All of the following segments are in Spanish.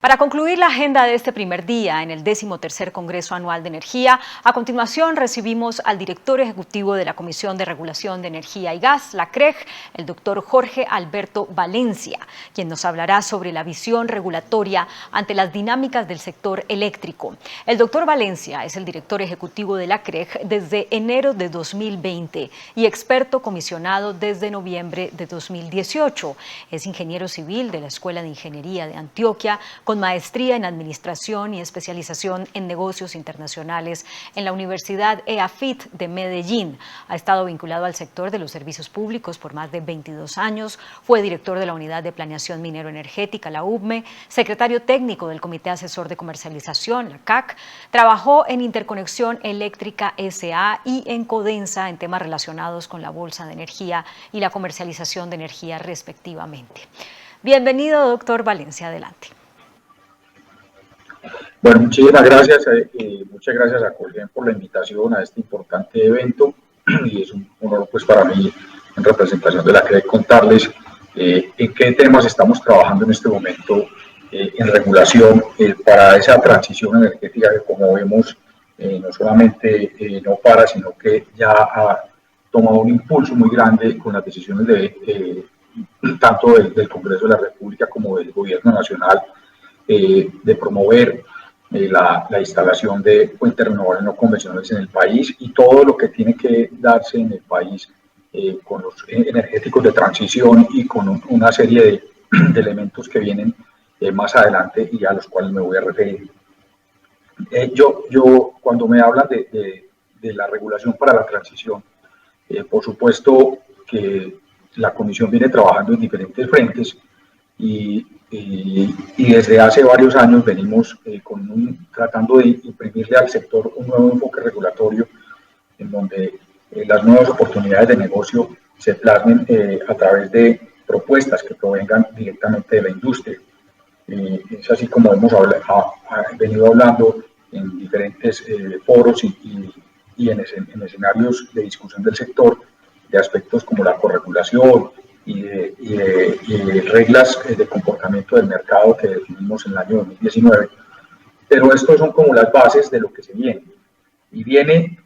Para concluir la agenda de este primer día en el 13º Congreso Anual de Energía, a continuación recibimos al director ejecutivo de la Comisión de Regulación de Energía y Gas, la CREG, el doctor Jorge Alberto Valencia, quien nos hablará sobre la visión regulatoria ante las dinámicas del sector eléctrico. El doctor Valencia es el director ejecutivo de la CREG desde enero de 2020 y experto comisionado desde noviembre de 2018. Es ingeniero civil de la Escuela de Ingeniería de Antioquia, con maestría en Administración y especialización en Negocios Internacionales en la Universidad EAFIT de Medellín. Ha estado vinculado al sector de los servicios públicos por más de 22 años. Fue director de la Unidad de Planeación Minero-Energética, la UBME, secretario técnico del Comité Asesor de Comercialización, la CAC. Trabajó en Interconexión Eléctrica S.A. y en Codensa en temas relacionados con la Bolsa de Energía y la comercialización de energía, respectivamente. Bienvenido, doctor Valencia. Adelante. Bueno, muchísimas gracias, muchas gracias a Colgen por la invitación a este importante evento y es un honor pues para mí en representación de la CREG contarles en qué temas estamos trabajando en este momento en regulación para esa transición energética que, como vemos, no solamente no para, sino que ya ha tomado un impulso muy grande con las decisiones de tanto del Congreso de la República como del Gobierno Nacional de promover la instalación de fuentes renovables no convencionales en el país y todo lo que tiene que darse en el país con los energéticos de transición y con una serie de elementos que vienen más adelante y a los cuales me voy a referir. Cuando me hablan de la regulación para la transición, por supuesto que la Comisión viene trabajando en diferentes frentes y desde hace varios años venimos tratando de imprimirle al sector un nuevo enfoque regulatorio en donde las nuevas oportunidades de negocio se plasmen a través de propuestas que provengan directamente de la industria. Es así como hemos venido hablando en diferentes foros y en escenarios de discusión del sector de aspectos como la corregulación y reglas de comportamiento del mercado que definimos en el año 2019. Pero estos son como las bases de lo que se viene. Y viene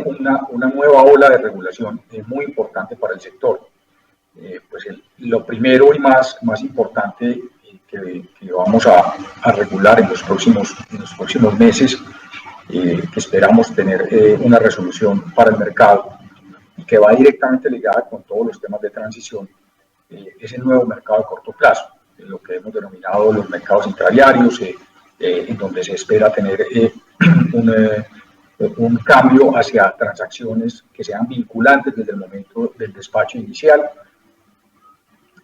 una nueva ola de regulación muy importante para el sector. Pues lo primero y más importante que vamos a regular en los próximos meses, que esperamos tener una resolución para el mercado, y que va directamente ligada con todos los temas de transición, es el nuevo mercado de corto plazo, lo que hemos denominado los mercados intradiarios, en donde se espera tener un cambio hacia transacciones que sean vinculantes desde el momento del despacho inicial,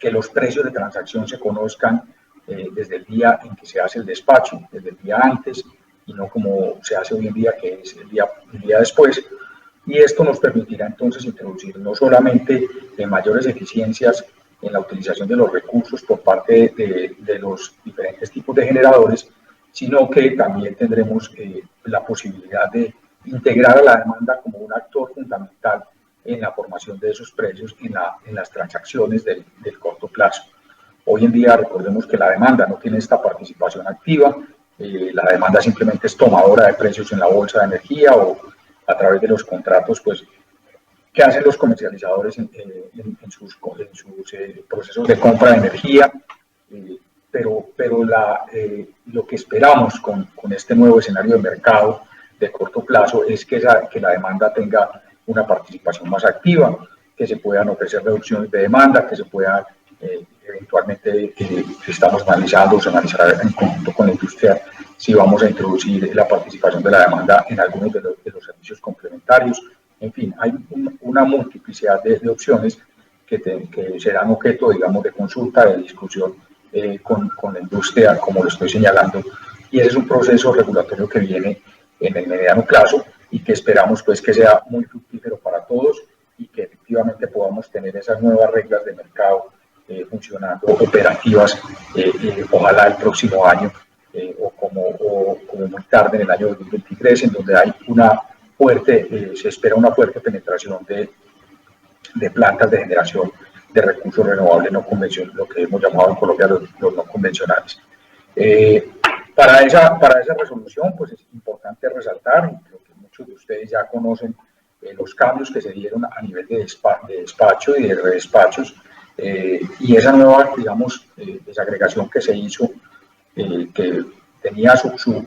que los precios de transacción se conozcan desde el día en que se hace el despacho, desde el día antes, y no como se hace hoy en día, que es el día después. Y esto nos permitirá entonces introducir no solamente mayores eficiencias en la utilización de los recursos por parte de los diferentes tipos de generadores, sino que también tendremos la posibilidad de integrar a la demanda como un actor fundamental en la formación de esos precios en las transacciones del corto plazo. Hoy en día recordemos que la demanda no tiene esta participación activa, la demanda simplemente es tomadora de precios en la bolsa de energía o a través de los contratos pues, que hacen los comercializadores en sus procesos de compra de energía, pero lo que esperamos con este nuevo escenario de mercado de corto plazo es que la demanda tenga una participación más activa, que se puedan ofrecer reducciones de demanda, que se puedan eventualmente, estamos analizando, se analizará en conjunto con la industria si vamos a introducir la participación de la demanda en algunos de los servicios complementarios. En fin, hay una multiplicidad de opciones que serán objeto, digamos, de consulta, de discusión con la industria, como lo estoy señalando, y ese es un proceso regulatorio que viene en el mediano plazo y que esperamos pues que sea muy fructífero para todos y que efectivamente podamos tener esas nuevas reglas de mercado funcionando, operativas, ojalá el próximo año o como muy tarde en el año 2023, en donde hay se espera una fuerte penetración de plantas de generación de recursos renovables no convencionales, lo que hemos llamado en Colombia los no convencionales. Para esa resolución, pues es importante resaltar, y creo que muchos de ustedes ya conocen los cambios que se dieron a nivel de despacho y de redespachos, y esa nueva, digamos, desagregación que se hizo, que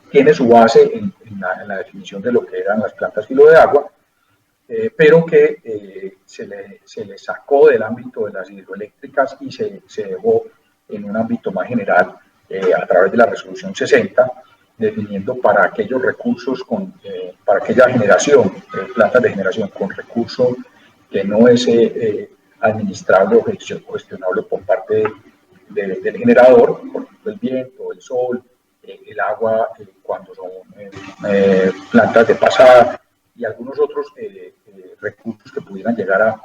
tiene su base en la definición de lo que eran las plantas filo de agua, pero que se le sacó del ámbito de las hidroeléctricas y se dejó en un ámbito más general a través de la resolución 60, definiendo para aquellos recursos, para aquella generación, plantas de generación con recurso que no es administrable o gestionable por parte del generador, por ejemplo el viento, el sol, el agua, cuando son plantas de pasada y algunos otros recursos que pudieran llegar a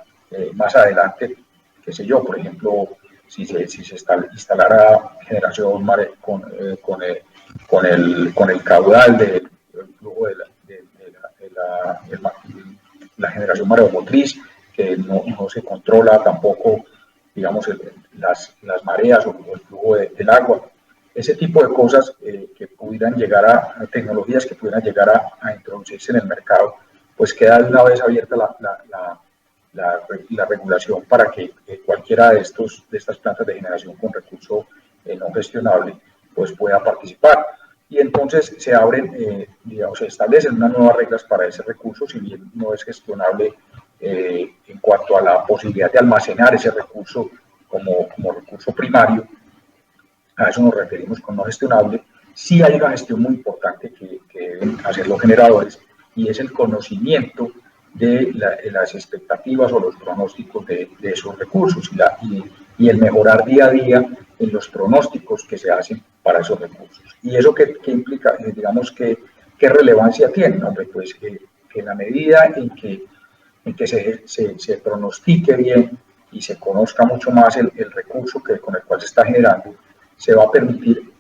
más adelante, qué sé yo, por ejemplo, si se instalara generación con el caudal del flujo de la generación mareomotriz, que no se controla tampoco, digamos, las mareas o el flujo del agua. Ese tipo de cosas que pudieran llegar a tecnologías que pudieran llegar a introducirse en el mercado, pues queda de una vez abierta la regulación para que cualquiera de estas plantas de generación con recurso no gestionable pues pueda participar. Y entonces se abren, digamos, se establecen unas nuevas reglas para ese recurso, si bien no es gestionable en cuanto a la posibilidad de almacenar ese recurso como recurso primario. A eso nos referimos con no gestionable. Sí hay una gestión muy importante que deben hacer los generadores, y es el conocimiento de las expectativas o los pronósticos de esos recursos y el mejorar día a día en los pronósticos que se hacen para esos recursos. ¿Y eso qué implica? Digamos, ¿qué relevancia tiene? Hombre, pues que en la medida en que se pronostique bien y se conozca mucho más el recurso con el cual se está generando, se va a permitir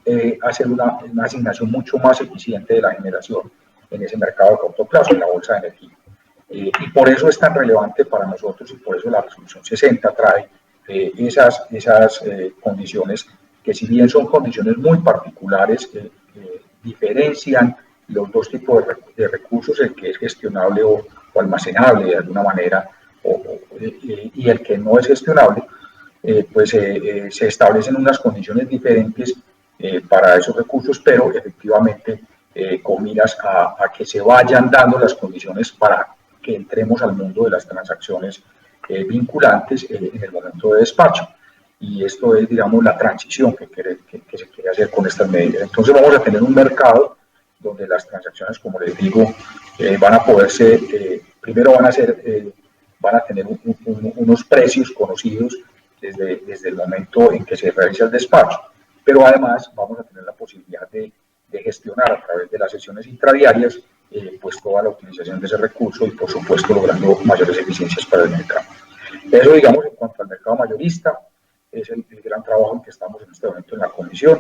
hacer una asignación mucho más eficiente de la generación en ese mercado de corto plazo, en la bolsa de energía. Y por eso es tan relevante para nosotros, y por eso la resolución 60 trae esas condiciones que, si bien son condiciones muy particulares, diferencian los dos tipos de recursos, el que es gestionable o almacenable de alguna manera, y el que no es gestionable, pues se establecen unas condiciones diferentes para esos recursos, pero efectivamente con miras a que se vayan dando las condiciones para que entremos al mundo de las transacciones vinculantes en el momento de despacho. Y esto es, digamos, la transición que se quiere hacer con estas medidas. Entonces vamos a tener un mercado donde las transacciones, como les digo, van a poderse, primero van a tener unos precios conocidos desde el momento en que se realiza el despacho, pero además vamos a tener la posibilidad de gestionar a través de las sesiones intradiarias pues toda la utilización de ese recurso y, por supuesto, logrando mayores eficiencias para el mercado. Eso, digamos, en cuanto al mercado mayorista, es el gran trabajo en que estamos en este momento en la comisión,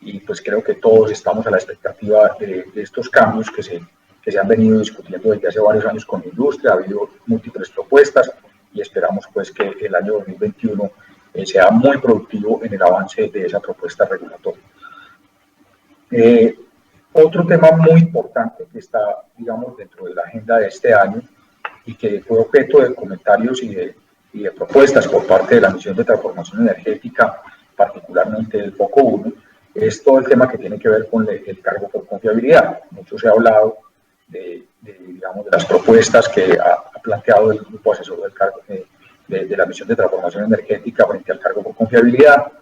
y pues creo que todos estamos a la expectativa de estos cambios que se han venido discutiendo desde hace varios años con la industria. Ha habido múltiples propuestas y esperamos pues que el año 2021 sea muy productivo en el avance de esa propuesta regulatoria. Otro tema muy importante que está, digamos, dentro de la agenda de este año y que fue objeto de comentarios y de propuestas por parte de la Misión de Transformación Energética, particularmente del Foco 1, es todo el tema que tiene que ver con el cargo por confiabilidad. Mucho se ha hablado digamos, de las propuestas que ha planteado el grupo asesor del cargo de la Misión de Transformación Energética frente al cargo por confiabilidad,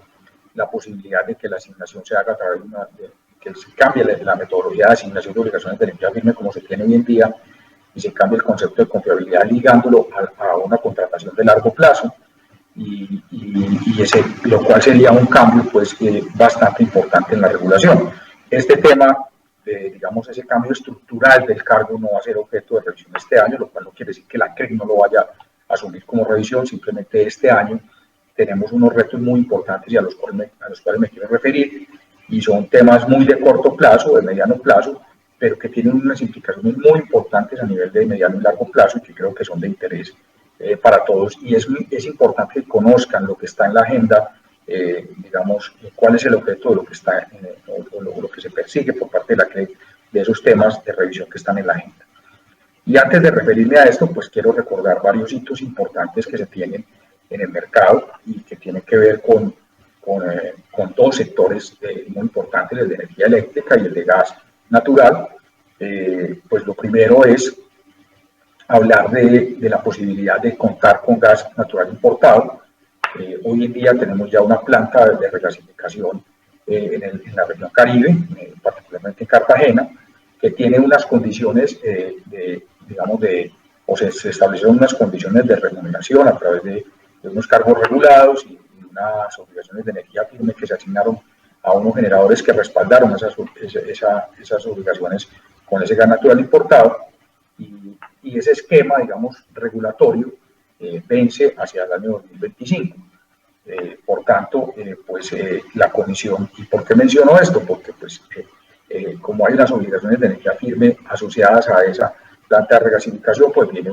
la posibilidad de que la asignación se haga a través de que se cambie la metodología de asignación de obligaciones de energía firme como se tiene hoy en día, y se cambie el concepto de confiabilidad ligándolo a una contratación de largo plazo, lo cual sería un cambio pues bastante importante en la regulación. Este tema, digamos, ese cambio estructural del cargo no va a ser objeto de revisión este año, lo cual no quiere decir que la CREC no lo vaya a asumir como revisión. Simplemente este año tenemos unos retos muy importantes y a los cuales me quiero referir, y son temas muy de corto plazo, de mediano plazo, pero que tienen unas implicaciones muy importantes a nivel de mediano y largo plazo y que creo que son de interés para todos. Y es importante que conozcan lo que está en la agenda digamos, cuál es el objeto de lo que está o lo que se persigue por parte de la CREC de esos temas de revisión que están en la agenda. Y antes de referirme a esto, pues quiero recordar varios hitos importantes que se tienen en el mercado y que tienen que ver con dos sectores muy importantes, el de energía eléctrica y el de gas natural. Pues lo primero es hablar de la posibilidad de contar con gas natural importado. Hoy en día tenemos ya una planta de regasificación en la región Caribe, particularmente en Cartagena, que tiene unas condiciones se establecieron unas condiciones de remuneración a través de unos cargos regulados y unas obligaciones de energía firme que se asignaron a unos generadores que respaldaron esas obligaciones con ese gas natural importado, y ese esquema, digamos, regulatorio vence hacia el año 2025. Por tanto, la Comisión, ¿y por qué menciono esto? Porque como hay unas obligaciones de energía firme asociadas a esa planta de regasificación, pues viene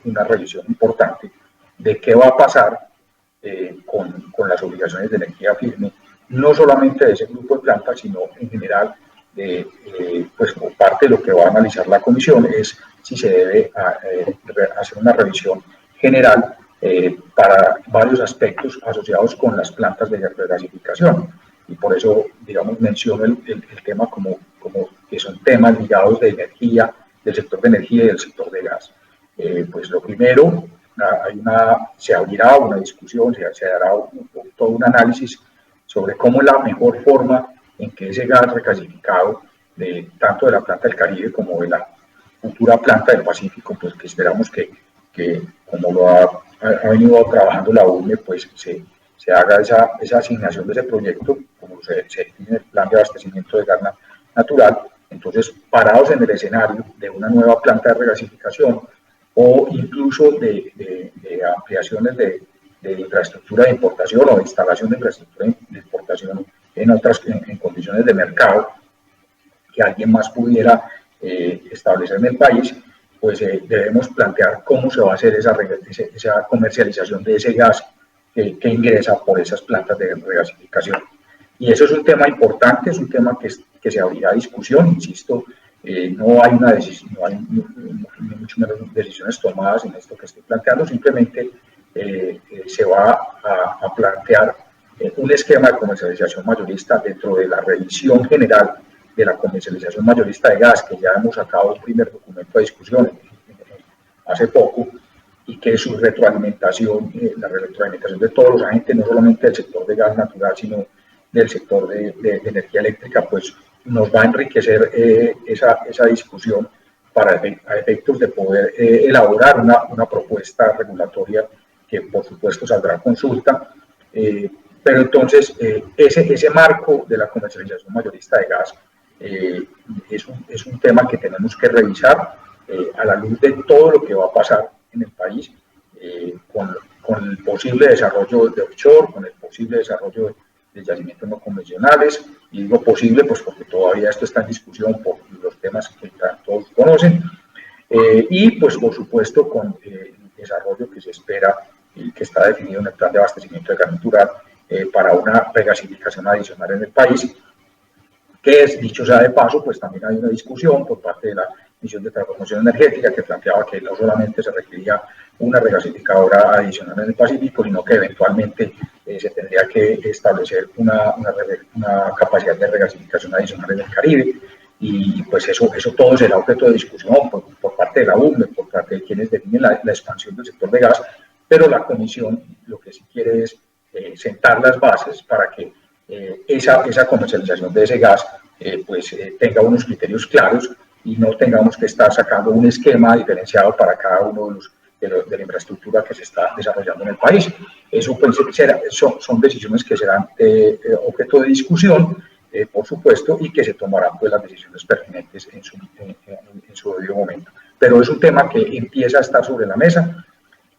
una revisión importante de qué va a pasar con las obligaciones de energía firme, no solamente de ese grupo de plantas, sino en general, pues por parte de lo que va a analizar la Comisión es si se debe hacer una revisión general para varios aspectos asociados con las plantas de regasificación. Y por eso, digamos, menciono el tema como que son temas ligados de energía, del sector de energía y del sector de gas. Pues lo primero, se abrirá una discusión, se hará todo un análisis sobre cómo es la mejor forma en que ese gas regasificado, tanto de la planta del Caribe como de la futura planta del Pacífico, pues que esperamos que como lo ha venido trabajando la UNE, pues se haga esa asignación de ese proyecto, como se define en el plan de abastecimiento de gas natural. Entonces, parados en el escenario de una nueva planta de regasificación o incluso de ampliaciones de infraestructura de importación o de instalación de infraestructura de importación en condiciones de mercado que alguien más pudiera establecer en el país, pues debemos plantear cómo se va a hacer esa comercialización de ese gas que ingresa por esas plantas de regasificación. Y eso es un tema importante, es un tema que se abrirá a discusión, insisto, no hay una decisión, no hay ni mucho menos decisiones tomadas en esto que estoy planteando, simplemente se va a plantear un esquema de comercialización mayorista dentro de la revisión general de la comercialización mayorista de gas, que ya hemos sacado un primer documento de discusión hace poco, y que su retroalimentación, la retroalimentación de todos los agentes, no solamente del sector de gas natural, sino del sector de energía eléctrica, pues nos va a enriquecer esa discusión para efectos de poder elaborar una propuesta regulatoria que por supuesto saldrá a consulta. Pero entonces ese marco de la comercialización mayorista de gas es un tema que tenemos que revisar a la luz de todo lo que va a pasar en el país con el posible desarrollo de offshore, con el posible desarrollo de yacimientos no convencionales, y digo posible pues porque todavía esto está en discusión por los temas que todos conocen, y pues por supuesto con el desarrollo que se espera y que está definido en el plan de abastecimiento de gas natural para una regasificación adicional en el país, que es, dicho sea de paso, pues también hay una discusión por parte de la Misión de Transformación Energética que planteaba que no solamente se requería una regasificadora adicional en el Pacífico, sino que eventualmente se tendría que establecer una capacidad de regasificación adicional en el Caribe, y pues eso todo será objeto de discusión por parte de la UNE, por parte de quienes definen la expansión del sector de gas, pero la Comisión lo que sí quiere es sentar las bases para que esa comercialización de ese gas tenga unos criterios claros y no tengamos que estar sacando un esquema diferenciado para cada uno de la infraestructura que se está desarrollando en el país. Eso pues, son decisiones que serán objeto de discusión, por supuesto, y que se tomarán pues, las decisiones pertinentes en su debido momento. Pero es un tema que empieza a estar sobre la mesa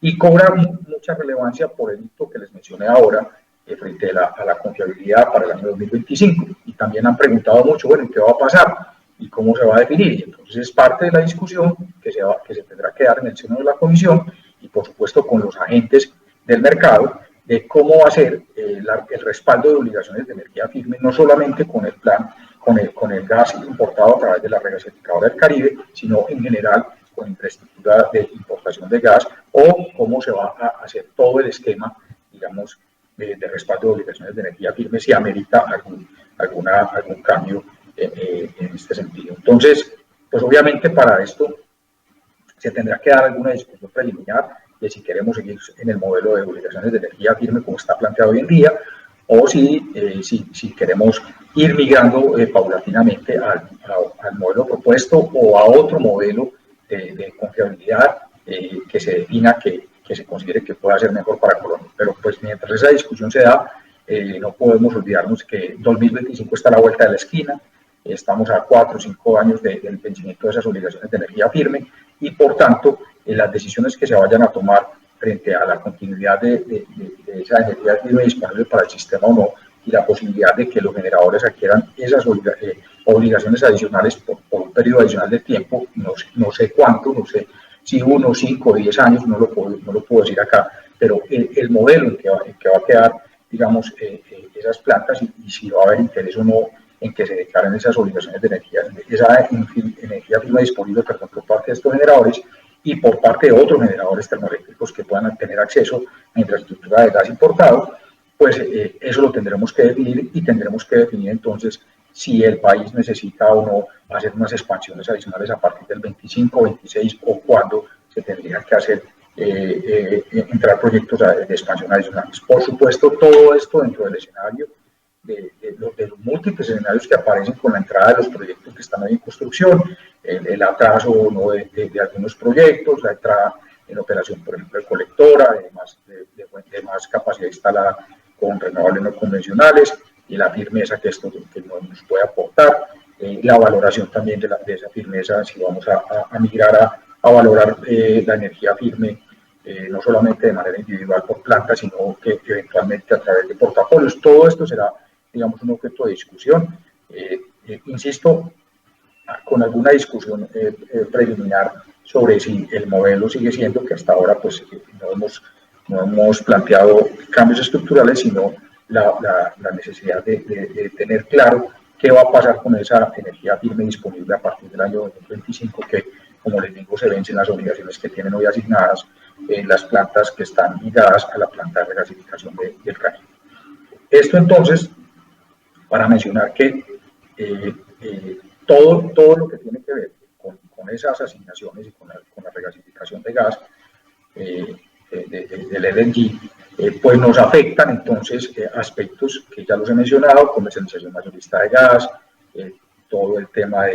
y cobra mucha relevancia por el hito que les mencioné ahora, frente a la confiabilidad para el año 2025. Y también han preguntado mucho, bueno, ¿qué va a pasar? ¿Y cómo se va a definir? Y entonces es parte de la discusión que se tendrá que dar en el seno de la Comisión y por supuesto con los agentes del mercado de cómo va a ser el respaldo de obligaciones de energía firme, no solamente con el plan, con el gas importado a través de la regasificadora del Caribe, sino en general con infraestructura de importación de gas, o cómo se va a hacer todo el esquema, digamos, de respaldo de obligaciones de energía firme si amerita algún cambio en este sentido. Entonces, pues obviamente para esto se tendrá que dar alguna discusión preliminar de si queremos seguir en el modelo de obligaciones de energía firme como está planteado hoy en día, o si queremos ir migrando paulatinamente al modelo propuesto o a otro modelo de confiabilidad que se defina que se considere que pueda ser mejor para Colombia. Pero pues mientras esa discusión se da, no podemos olvidarnos que 2025 está a la vuelta de la esquina, estamos a 4 o 5 años del vencimiento de esas obligaciones de energía firme y por tanto las decisiones que se vayan a tomar frente a la continuidad de esa energía firme disponible para el sistema o no, y la posibilidad de que los generadores adquieran esas obligaciones adicionales por un periodo adicional de tiempo, no sé cuánto, no sé si 1, 5 o 10 años, no lo puedo decir acá, pero el modelo en que va a quedar, digamos, esas plantas y si va a haber interés o no en que se declaren esas obligaciones de esa energía firme disponible por parte de estos generadores y por parte de otros generadores termoeléctricos que puedan tener acceso a infraestructura de gas importado, pues eso lo tendremos que definir y tendremos que definir entonces si el país necesita o no hacer unas expansiones adicionales a partir del 25, 26 o cuando se tendrían que hacer entrar proyectos de expansión adicionales. Por supuesto, todo esto dentro del escenario de los múltiples escenarios que aparecen con la entrada de los proyectos que están ahí en construcción, el atraso o no de algunos proyectos, la entrada en operación, por ejemplo, de colectora, de más capacidad instalada con renovables no convencionales y la firmeza que esto que nos puede aportar, la valoración también de esa firmeza, si vamos a migrar a valorar la energía firme, no solamente de manera individual por planta, sino que eventualmente a través de portafolios. Todo esto será, digamos, un objeto de discusión. Insisto, con alguna discusión preliminar sobre si el modelo sigue siendo, que hasta ahora pues no hemos planteado cambios estructurales, sino la necesidad de tener claro qué va a pasar con esa energía firme disponible a partir del año 2025, que, como les digo, se vencen las obligaciones que tienen hoy asignadas en las plantas que están ligadas a la planta de regasificación del Caribe. Esto entonces, para mencionar que todo lo que tiene que ver con esas asignaciones y con la regasificación de gas del LNG, pues nos afectan entonces aspectos que ya los he mencionado, comercialización mayorista de gas, todo el tema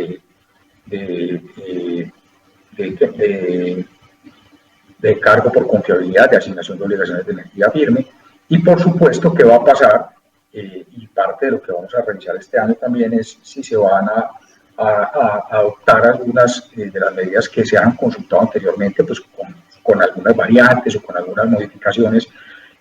de cargo por confiabilidad, de asignación de obligaciones de energía firme, y por supuesto que va a pasar, y parte de lo que vamos a revisar este año también es si se van a adoptar algunas de las medidas que se han consultado anteriormente, pues con algunas variantes o con algunas modificaciones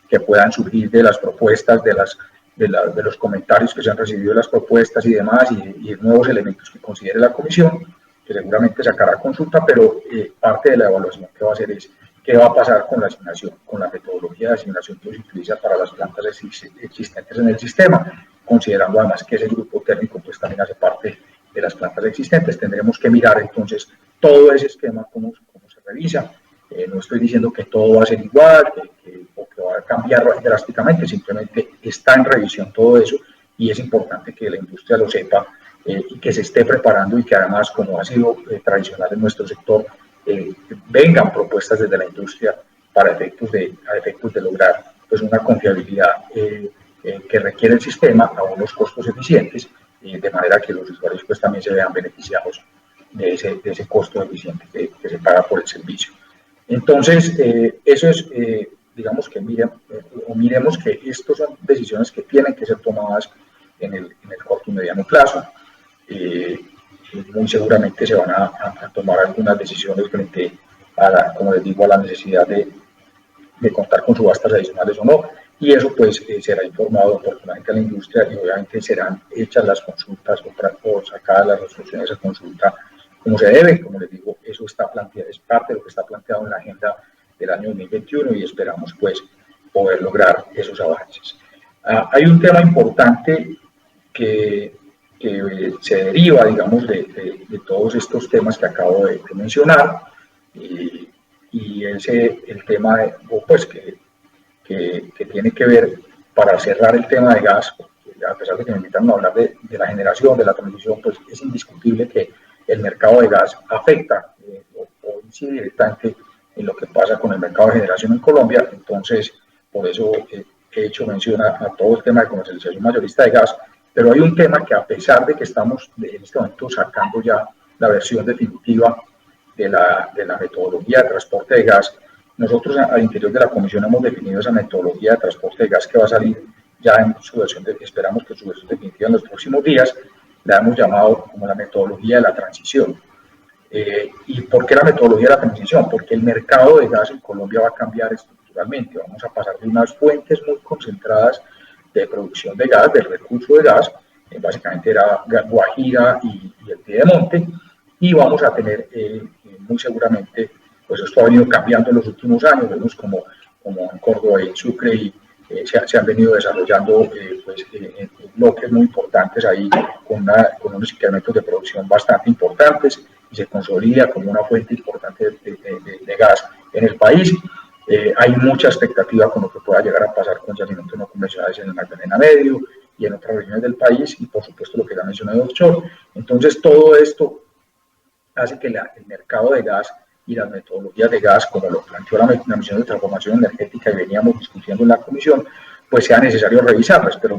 que puedan surgir de las propuestas, de los comentarios que se han recibido de las propuestas y demás, y nuevos elementos que considere la comisión, que seguramente sacará consulta, pero parte de la evaluación que va a hacer es qué va a pasar con la asignación, con la metodología de asignación que se utiliza para las plantas existentes en el sistema, considerando además que ese grupo térmico pues también hace parte de las plantas existentes. Tendremos que mirar entonces todo ese esquema, cómo se revisa. No estoy diciendo que todo va a ser igual o que va a cambiar drásticamente, simplemente está en revisión todo eso y es importante que la industria lo sepa y que se esté preparando y que además, como ha sido tradicional en nuestro sector, vengan propuestas desde la industria para efectos de lograr pues, una confiabilidad que requiere el sistema a unos costos eficientes, de manera que los usuarios pues, también se vean beneficiados de ese costo eficiente que se paga por el servicio. Entonces, eso es, digamos que miremos que estas son decisiones que tienen que ser tomadas en el corto y mediano plazo. Muy seguramente se van a tomar algunas decisiones frente a como les digo, a la necesidad de contar con subastas adicionales o no, y eso pues será informado oportunamente a la industria y obviamente serán hechas las consultas o sacadas las resoluciones de esa consulta como se debe. Como les digo, eso está planteado, es parte de lo que está planteado en la agenda del año 2021 y esperamos pues poder lograr esos avances. Hay un tema importante que se deriva, digamos, de todos estos temas que acabo de mencionar, y es el tema de, pues, que tiene que ver, para cerrar el tema de gas, porque a pesar de que me invitan a hablar de la generación, de la transición, pues es indiscutible que el mercado de gas afecta o incide directamente en lo que pasa con el mercado de generación en Colombia. Entonces, por eso he hecho mención a todo el tema de comercialización mayorista de gas, pero hay un tema que, a pesar de que estamos en este momento sacando ya la versión definitiva de la metodología de transporte de gas, nosotros al interior de la comisión hemos definido esa metodología de transporte de gas que va a salir ya en su versión, esperamos que su versión definitiva en los próximos días. La hemos llamado como la metodología de la transición. ¿Y por qué la metodología de la transición? Porque el mercado de gas en Colombia va a cambiar estructuralmente. Vamos a pasar de unas fuentes muy concentradas de producción de gas, del recurso de gas, básicamente era Guajira y el Piedemonte, y vamos a tener muy seguramente, pues esto ha venido cambiando en los últimos años, vemos como en Córdoba y en Sucre y se han venido desarrollando bloques muy importantes ahí con unos incrementos de producción bastante importantes, y se consolida como una fuente importante de gas en el país. Hay mucha expectativa con lo que pueda llegar a pasar con yacimientos no convencionales en el Magdalena Medio y en otras regiones del país, y por supuesto lo que ya mencioné de offshore. Entonces todo esto hace que el mercado de gas y las metodologías de gas, como lo planteó la misión de transformación energética y veníamos discutiendo en la comisión, pues sea necesario revisarlas, pero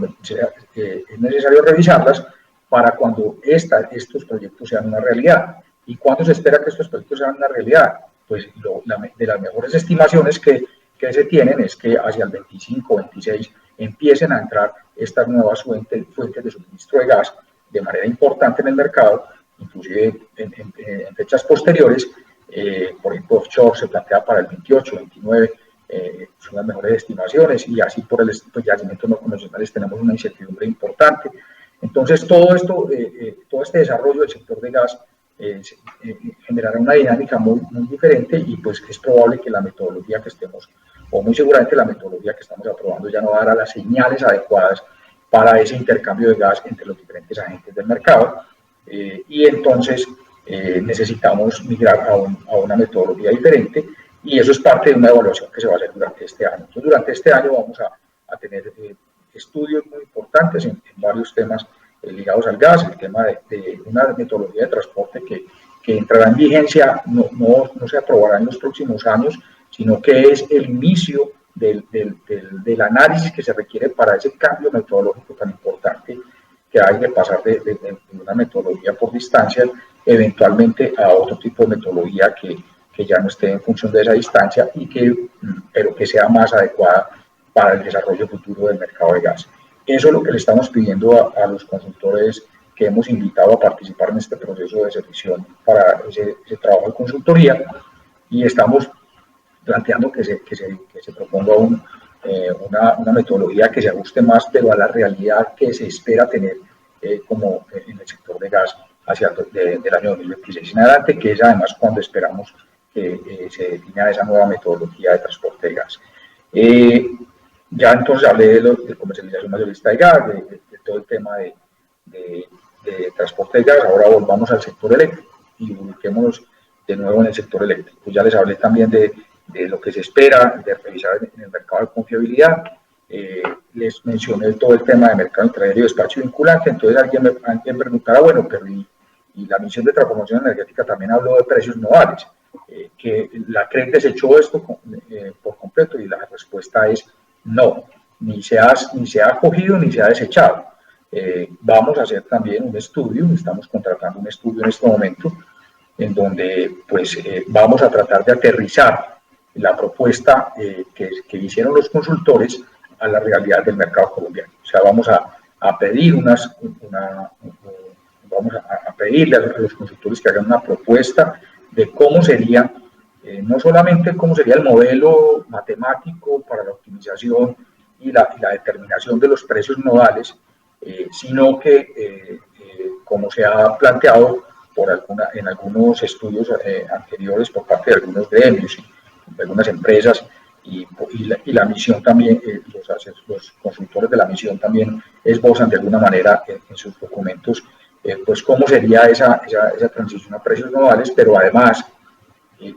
es necesario revisarlas para cuando estos proyectos sean una realidad. ¿Y cuándo se espera que estos proyectos sean una realidad? Pues de las mejores estimaciones que se tienen es que hacia el 25 o 26 empiecen a entrar estas nuevas fuentes de suministro de gas de manera importante en el mercado, inclusive en fechas posteriores. Por ejemplo, offshore se plantea para el 28, 29, son las mejores estimaciones, y así por el yacimientos no convencionales tenemos una incertidumbre importante. Entonces, todo este desarrollo del sector de gas generará una dinámica muy diferente, y pues es probable que la metodología que estemos, o muy seguramente la metodología que estamos aprobando, ya no dará las señales adecuadas para ese intercambio de gas entre los diferentes agentes del mercado, y entonces necesitamos migrar a una metodología diferente, y eso es parte de una evaluación que se va a hacer durante este año. Entonces, durante este año vamos a tener estudios muy importantes en varios temas ligados al gas, el tema de una metodología de transporte que entrará en vigencia, no se aprobará en los próximos años, sino que es el inicio del análisis que se requiere para ese cambio metodológico tan importante que hay de pasar de una metodología por distancia eventualmente a otro tipo de metodología que ya no esté en función de esa distancia, pero que sea más adecuada para el desarrollo futuro del mercado de gas. Eso es lo que le estamos pidiendo a los consultores que hemos invitado a participar en este proceso de selección para ese trabajo de consultoría, y estamos planteando que se proponga una metodología que se ajuste más, pero a la realidad que se espera tener como en el sector de gas del año 2026 en adelante, que es además cuando esperamos que se defina esa nueva metodología de transporte de gas. Ya entonces hablé de comercialización mayorista de gas, de todo el tema de transporte de gas. Ahora volvamos al sector eléctrico y ubiquémonos de nuevo en el sector eléctrico. Ya les hablé también de lo que se espera, de revisar en el mercado de confiabilidad. Les mencioné todo el tema de mercado intermedio, despacho vinculante. Entonces alguien me preguntará, bueno, pero y la misión de transformación energética también habló de precios nodales, que la CREC desechó esto por completo, y la respuesta es no, ni se ha acogido ni se ha desechado. Vamos a hacer también un estudio, estamos contratando un estudio en este momento, en donde pues vamos a tratar de aterrizar la propuesta que hicieron los consultores a la realidad del mercado colombiano. O sea, vamos a pedir vamos a pedirle a los consultores que hagan una propuesta de cómo sería, no solamente cómo sería el modelo matemático para la optimización y la determinación de los precios nodales, sino que, como se ha planteado en algunos estudios anteriores por parte de algunos gremios y de algunas empresas, y la misión también, los consultores de la misión también esbozan de alguna manera en sus documentos pues cómo sería esa transición a precios nodales, pero además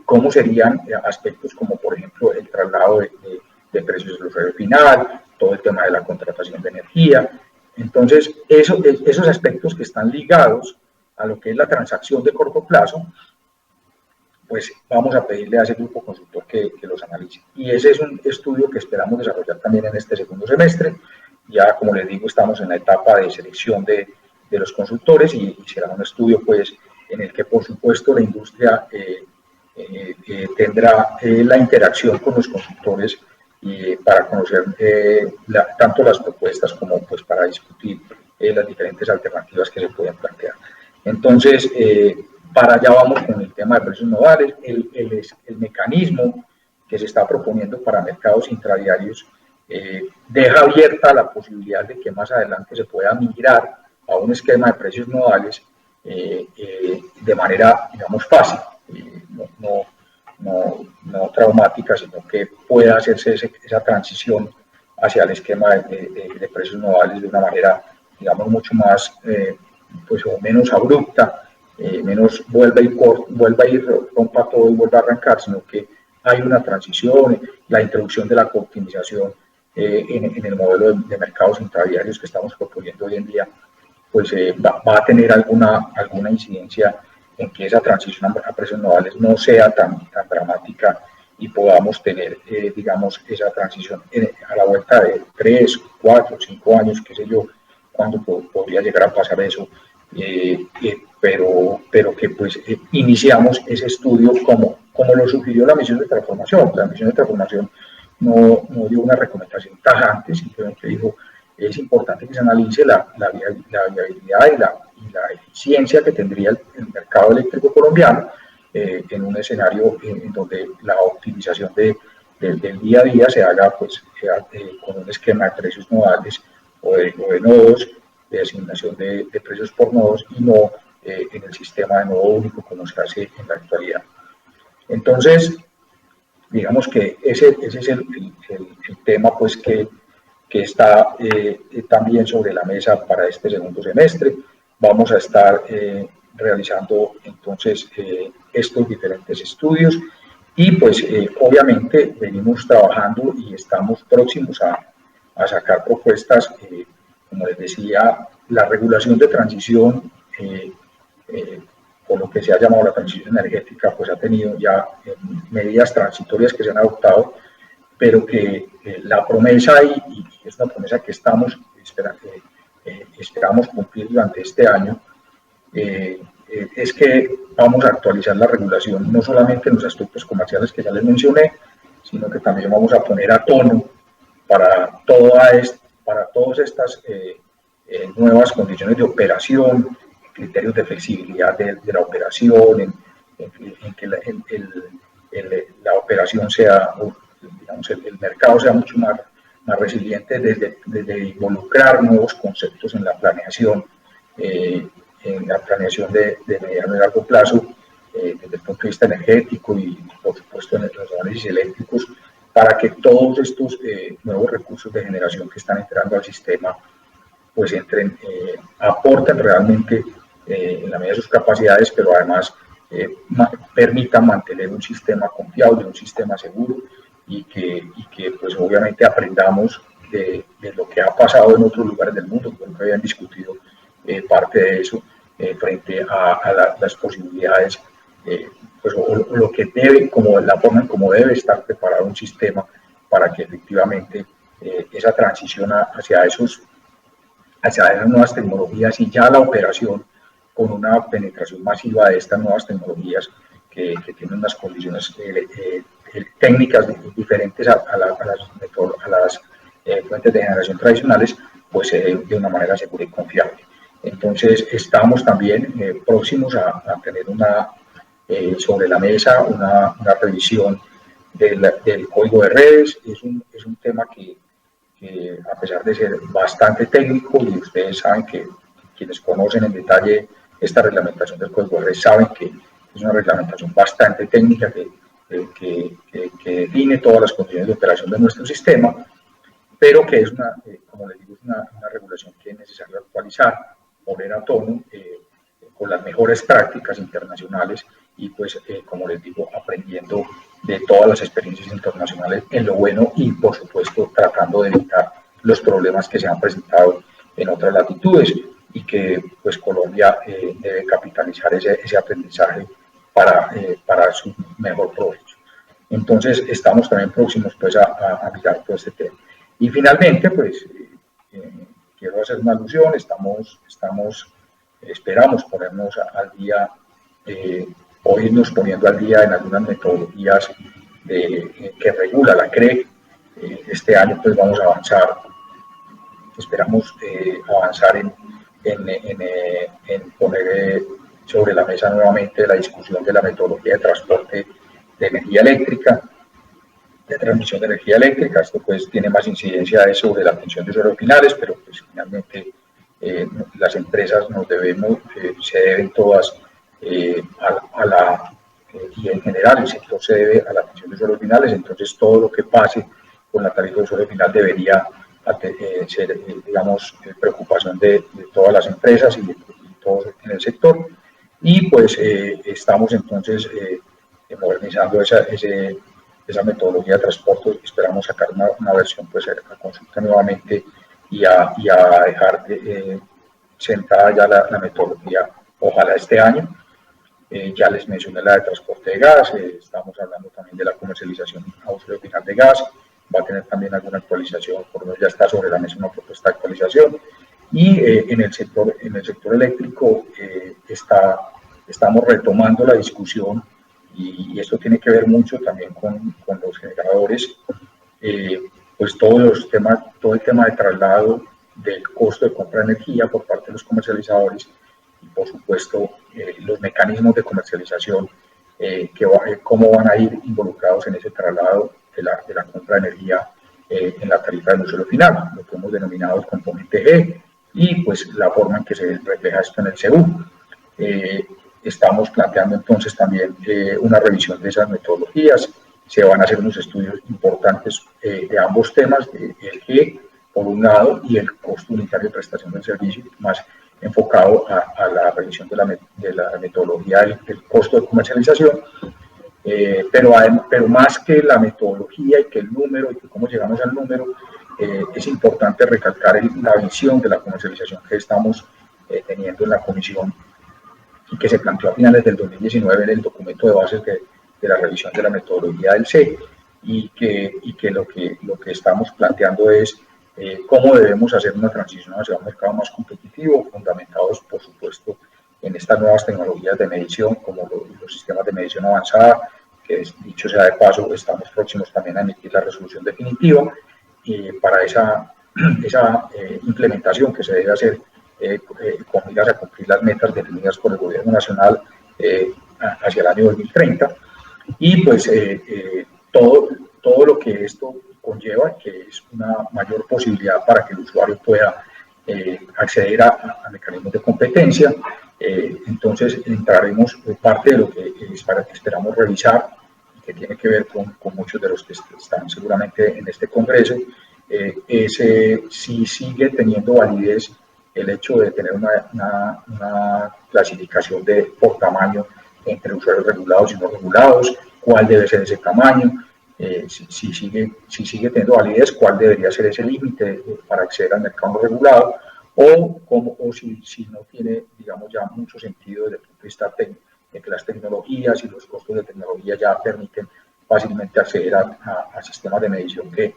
cómo serían aspectos como por ejemplo el traslado de precios del usuario final, todo el tema de la contratación de energía. Entonces, esos aspectos que están ligados a lo que es la transacción de corto plazo, pues vamos a pedirle a ese grupo consultor que los analice. Y ese es un estudio que esperamos desarrollar también en este segundo semestre. Ya, como les digo, estamos en la etapa de selección de los consultores y será un estudio pues, en el que, por supuesto, la industria tendrá la interacción con los consultores para conocer tanto las propuestas como pues, para discutir las diferentes alternativas que se pueden plantear. Entonces, para allá vamos con el tema de precios nodales, el mecanismo que se está proponiendo para mercados intradiarios deja abierta la posibilidad de que más adelante se pueda migrar a un esquema de precios nodales de manera, digamos, fácil, no traumática, sino que pueda hacerse esa transición hacia el esquema de precios nodales de una manera, digamos, mucho más, pues, o menos abrupta, menos vuelva a ir, rompa todo y vuelva a arrancar, sino que hay una transición, la introducción de la cooptimización en el modelo de mercados intradiarios que estamos proponiendo hoy en día, pues va a tener alguna incidencia en que esa transición a precios nodales no sea tan dramática y podamos tener, digamos, esa transición a la vuelta de 3, 4, 5 años, qué sé yo, cuándo podría llegar a pasar eso, pero que pues iniciamos ese estudio como lo sugirió la misión de transformación. La misión de transformación no dio una recomendación tajante, simplemente dijo es importante que se analice la viabilidad y la eficiencia que tendría el mercado eléctrico colombiano en un escenario en donde la optimización del día a día se haga pues, con un esquema de precios nodales o de nodos, de asignación de precios por nodos y no en el sistema de nodo único como se hace en la actualidad. Entonces, digamos que ese es el tema pues, que está también sobre la mesa para este segundo semestre. Vamos a estar realizando entonces estos diferentes estudios y pues obviamente venimos trabajando y estamos próximos a sacar propuestas, como les decía, la regulación de transición, por lo que se ha llamado la transición energética, pues ha tenido ya medidas transitorias que se han adoptado, pero que la promesa, y es una promesa que esperamos cumplir durante este año, es que vamos a actualizar la regulación no solamente en los aspectos comerciales que ya les mencioné, sino que también vamos a poner a tono para todas estas nuevas condiciones de operación, criterios de flexibilidad de la operación, en que la operación sea, digamos, el mercado sea mucho más resiliente desde involucrar nuevos conceptos en la planeación, de mediano y largo plazo, desde el punto de vista energético y, por supuesto, en los análisis eléctricos, para que todos estos nuevos recursos de generación que están entrando al sistema, pues aporten realmente en la medida de sus capacidades, pero además permitan mantener un sistema confiable, un sistema seguro y que pues obviamente aprendamos de lo que ha pasado en otros lugares del mundo, que nunca habían discutido parte de eso frente a las posibilidades, pues, o lo que debe, como la forma en cómo debe estar preparado un sistema para que efectivamente esa transición hacia esas nuevas tecnologías y ya la operación con una penetración masiva de estas nuevas tecnologías que tienen unas condiciones técnicas diferentes a las fuentes de generación tradicionales, pues de una manera segura y confiable. Entonces, estamos también próximos a tener sobre la mesa una revisión del código de redes. Es un tema que a pesar de ser bastante técnico, y ustedes saben que quienes conocen en detalle esta reglamentación del código de redes saben que es una reglamentación bastante técnica que que define todas las condiciones de operación de nuestro sistema, pero que es como les digo, es una regulación que es necesario actualizar, poner a tono con las mejores prácticas internacionales y pues, como les digo, aprendiendo de todas las experiencias internacionales en lo bueno y, por supuesto, tratando de evitar los problemas que se han presentado en otras latitudes y que pues Colombia debe capitalizar ese aprendizaje para su mejor provecho. Entonces, estamos también próximos pues, a mirar todo este tema. Y finalmente, pues, quiero hacer una alusión, esperamos ponernos al día, o irnos poniendo al día en algunas metodologías que regula la CREG. Este año pues vamos a avanzar, esperamos avanzar en poner sobre la mesa nuevamente la discusión de la metodología de transporte de energía eléctrica, de transmisión de energía eléctrica. Esto pues tiene más incidencia sobre la atención de usuarios finales, pero pues finalmente las empresas se deben todas y en general el sector se debe a la atención de usuarios finales, entonces todo lo que pase con la tarifa de usuario final debería ser, digamos, preocupación de todas las empresas y de todos en el sector. Y pues estamos entonces modernizando esa metodología de transporte. Esperamos sacar una versión pues a consulta nuevamente y a dejar sentada ya la metodología, ojalá este año. Ya les mencioné la de transporte de gas, estamos hablando también de la comercialización a usuario final de gas, va a tener también alguna actualización, por lo menos ya está sobre la mesa una propuesta de actualización. Y en el sector eléctrico estamos retomando la discusión y esto tiene que ver mucho también con los generadores, pues todo el tema de traslado del costo de compra de energía por parte de los comercializadores y por supuesto los mecanismos de comercialización, cómo van a ir involucrados en ese traslado de la compra de energía en la tarifa del usuario final, lo que hemos denominado el componente G, y pues la forma en que se refleja esto en el CEU. Estamos planteando entonces también una revisión de esas metodologías. Se van a hacer unos estudios importantes de ambos temas, el G por un lado y el costo unitario de prestación del servicio, más enfocado a la revisión de la metodología del costo de comercialización. Pero más que la metodología y que el número y que cómo llegamos al número, es importante recalcar la visión de la comercialización que estamos teniendo en la comisión y que se planteó a finales del 2019 en el documento de bases de la revisión de la metodología del C, y que lo que estamos planteando es cómo debemos hacer una transición hacia un mercado más competitivo, fundamentados por supuesto en estas nuevas tecnologías de medición como los sistemas de medición avanzada, que dicho sea de paso estamos próximos también a emitir la resolución definitiva para esa implementación que se debe hacer con miras a cumplir las metas definidas por el gobierno nacional hacia el año 2030. Y pues todo lo que esto conlleva, que es una mayor posibilidad para que el usuario pueda acceder a mecanismos de competencia. Entonces entraremos parte de lo que esperamos revisar, que tiene que ver con muchos de los que están seguramente en este congreso, si sigue teniendo validez el hecho de tener una clasificación por tamaño entre usuarios regulados y no regulados, cuál debe ser ese tamaño, si sigue teniendo validez, cuál debería ser ese límite para acceder al mercado no regulado, o si no tiene, digamos, ya mucho sentido desde el punto de vista de que las tecnologías y los costos de tecnología ya permiten fácilmente acceder a sistemas de medición que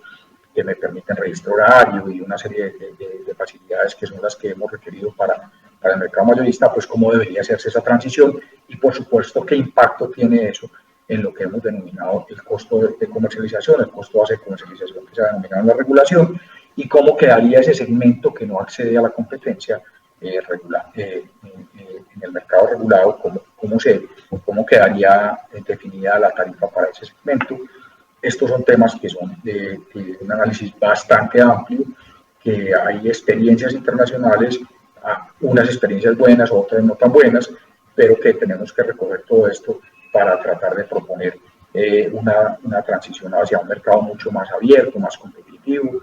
me permiten registro horario y una serie de facilidades que son las que hemos requerido para el mercado mayorista, pues cómo debería hacerse esa transición y por supuesto qué impacto tiene eso en lo que hemos denominado el costo de comercialización, el costo base de comercialización que se ha denominado en la regulación, y cómo quedaría ese segmento que no accede a la competencia en el mercado regulado, cómo quedaría definida la tarifa para ese segmento. Estos son temas que son de un análisis bastante amplio, que hay experiencias internacionales, unas experiencias buenas, otras no tan buenas, pero que tenemos que recoger todo esto para tratar de proponer una transición hacia un mercado mucho más abierto, más competitivo,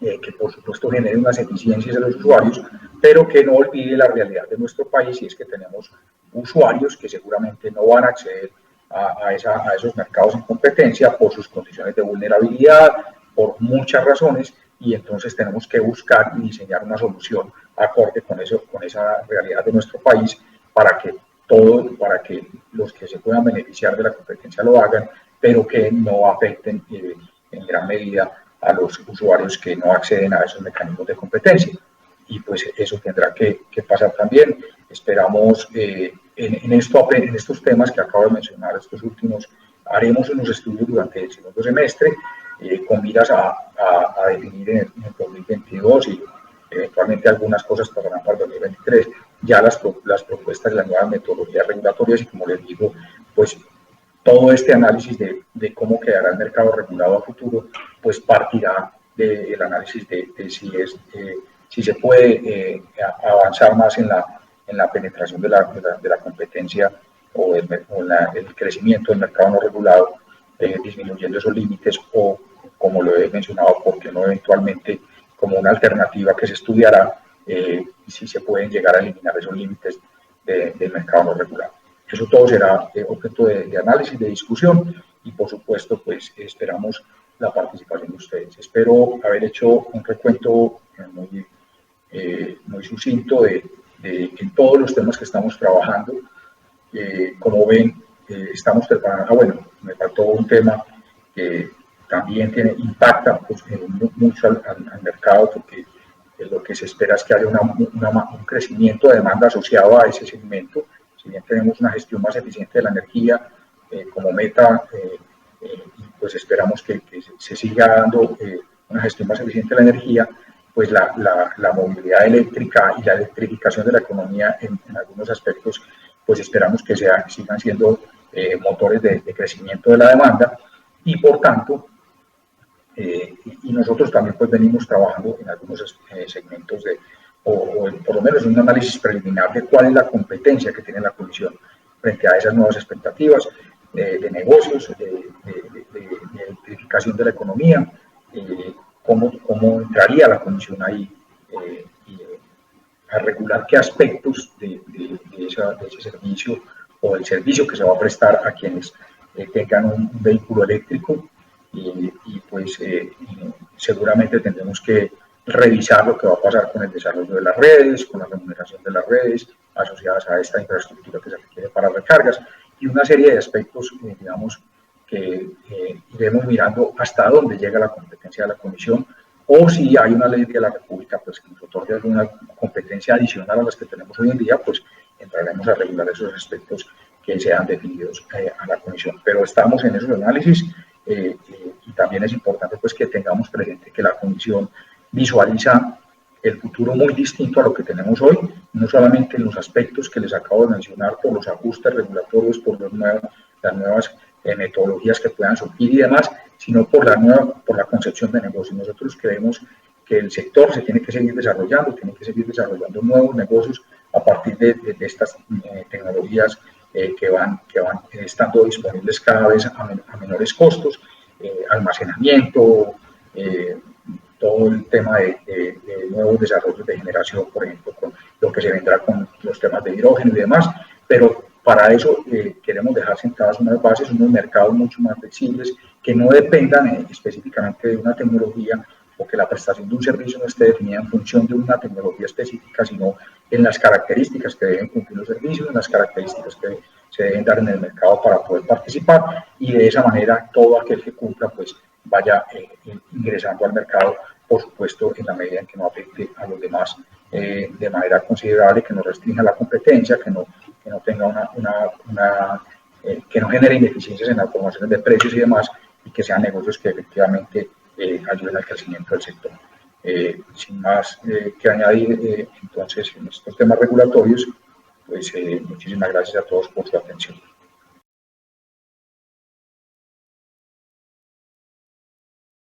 que por supuesto genere unas eficiencias de los usuarios, pero que no olvide la realidad de nuestro país, y es que tenemos usuarios que seguramente no van a acceder a esos mercados en competencia por sus condiciones de vulnerabilidad, por muchas razones, y entonces tenemos que buscar y diseñar una solución acorde con esa realidad de nuestro país para que los que se puedan beneficiar de la competencia lo hagan, pero que no afecten en gran medida a los usuarios que no acceden a esos mecanismos de competencia. Y pues eso tendrá que pasar también. Esperamos en estos temas que acabo de mencionar, estos últimos, haremos unos estudios durante el segundo semestre con miras a definir en el 2022 y eventualmente algunas cosas pasarán para el 2023, ya las propuestas de las nuevas metodologías regulatorias, y como les digo, pues todo este análisis de cómo quedará el mercado regulado a futuro, pues partirá del análisis de si se puede avanzar más en la penetración de la competencia o el crecimiento del mercado no regulado, disminuyendo esos límites, o, como lo he mencionado, porque no eventualmente, como una alternativa que se estudiará, si se pueden llegar a eliminar esos límites del mercado no regulado. Eso todo será objeto de análisis, de discusión, y por supuesto pues esperamos la participación de ustedes. Espero haber hecho un recuento muy sucinto de en todos los temas que estamos trabajando. Como ven, estamos preparando, bueno, me faltó un tema que también impacta pues, mucho al mercado, porque lo que se espera es que haya un crecimiento de demanda asociado a ese segmento. Si bien tenemos una gestión más eficiente de la energía como meta, pues esperamos que se siga dando una gestión más eficiente de la energía, pues la movilidad eléctrica y la electrificación de la economía en algunos aspectos, pues esperamos que sigan siendo motores de crecimiento de la demanda, y por tanto, y nosotros también pues venimos trabajando en algunos segmentos o por lo menos un análisis preliminar de cuál es la competencia que tiene la Comisión frente a esas nuevas expectativas de negocios, de electrificación de la economía, cómo entraría la Comisión ahí a regular qué aspectos de ese servicio o el servicio que se va a prestar a quienes tengan un vehículo eléctrico, y pues seguramente tendremos que revisar lo que va a pasar con el desarrollo de las redes, con la remuneración de las redes asociadas a esta infraestructura que se requiere para recargas, y una serie de aspectos, digamos, que iremos mirando hasta dónde llega la competencia de la Comisión, o si hay una ley de la República pues, que nos otorgue alguna competencia adicional a las que tenemos hoy en día, pues entraremos a regular esos aspectos que sean definidos a la Comisión. Pero estamos en esos análisis, y también es importante pues, que tengamos presente que la Comisión visualiza el futuro muy distinto a lo que tenemos hoy, no solamente en los aspectos que les acabo de mencionar, por los ajustes regulatorios, por las nuevas metodologías que puedan surgir y demás, sino por la concepción de negocio. Nosotros creemos que el sector se tiene que seguir desarrollando nuevos negocios a partir de estas tecnologías que van estando disponibles cada vez a menores costos, almacenamiento, todo el tema de nuevos desarrollos de generación, por ejemplo, con lo que se vendrá con los temas de hidrógeno y demás, pero para eso queremos dejar sentadas unas bases, unos mercados mucho más flexibles, que no dependan específicamente de una tecnología, o que la prestación de un servicio no esté definida en función de una tecnología específica, sino en las características que deben cumplir los servicios, en las características que se deben dar en el mercado para poder participar, y de esa manera todo aquel que cumpla pues vaya ingresando al mercado, por supuesto en la medida en que no afecte a los demás de manera considerable, que no restrinja la competencia, que no tenga que no genere ineficiencias en las formaciones de precios y demás, y que sean negocios que efectivamente ayuden al crecimiento del sector. Sin más que añadir, entonces, en estos temas regulatorios, pues muchísimas gracias a todos por su atención.